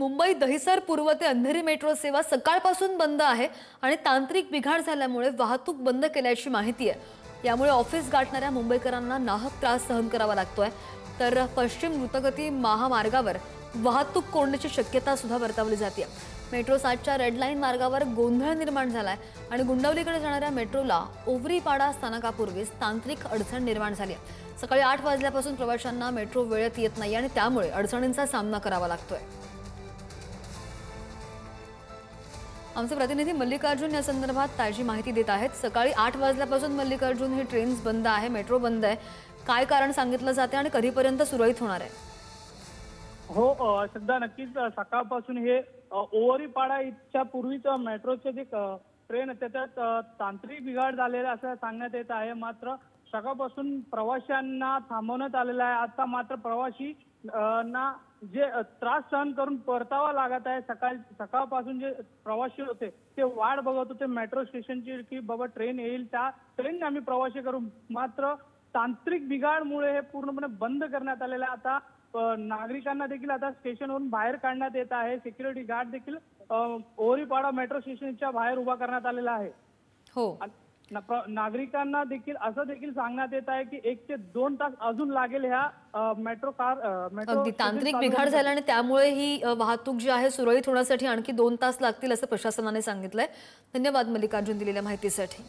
मुंबई दहिसर पूर्व ते अंधेरी मेट्रो सेवा सकाळपासून बंद आहे आणि तांत्रिक बिघाड झाल्यामुळे वाहतूक बंद केल्याची माहिती आहे। यामुळे ऑफिस गाठणाऱ्या मुंबईकरांना नाहक त्रास सहन करावा लागतोय। तर पश्चिम द्रुतगती महामार्गावर वाहतूक कोंडण्याची शक्यता सुद्धा वर्तवली जाते। मेट्रो 7च्या रेड लाईन मार्गावर गोंधळ निर्माण झालाय आणि गुंडवलीकडे जाणाऱ्या मेट्रोला ओवरीपाडा स्थानकापूर्वीच तांत्रिक अडचण निर्माण झाली आहे। सकाळी 8 वाजल्यापासून प्रवाशांना मेट्रो वेळेत येत नाही आणि त्यामुळे अडचणींचा सामना करावा लागतोय। आमचे प्रतिनिधी मल्लिकार्जुन या संदर्भात ताजी माहिती देत आहेत। सकाळी 8 वाजल्यापासून मल्लिकार्जुन ही ट्रेन्स बंद आहे, मेट्रो बंद आहे, काय कारण सांगितलं जाते आणि कधीपर्यंत सुरळीत होणार आहे? हो, सध्या नक्कीच सकाळपासून हे ओवरीपाडा इथच्या पूर्वीचं मेट्रोचे जे ट्रेन त्याच्यात तांत्रिक बिघाड झालेला असं सांगण्यात येत आहे। मात्र सकाळपासून प्रवाशांना थांबवण्यात आलेलं आहे। आता मात्र प्रवाशी ना जे त्रास सहन करून परतावा लागत आहे। सकाळपासून जे प्रवासी होते ते वाट बघत होते मेट्रो स्टेशनची की बाबा ट्रेन येईल, त्या ट्रेनने आम्ही प्रवासी करू। मात्र तांत्रिक बिघाडमुळे हे पूर्णपणे बंद करण्यात आलेलं आहे। आता नागरिकांना देखील आता स्टेशनवरून बाहेर काढण्यात येत आहे। सिक्युरिटी गार्ड देखील ओवरीपाडा मेट्रो स्टेशनच्या बाहेर उभा करण्यात आलेला आहे। हो, नागरिकांना देखील असं देखील सांगण्यात येत आहे की 1 ते 2 तास अजून लागेल ह्या मेट्रो अगदी तांत्रिक बिघाड झाला आणि त्यामुळे ही वाहतूक जी आहे सुरळीत होण्यासाठी आणखी 2 तास लागतील असं प्रशासनाने सांगितलंय। धन्यवाद मल्लिकार्जुन दिलेल्या माहितीसाठी।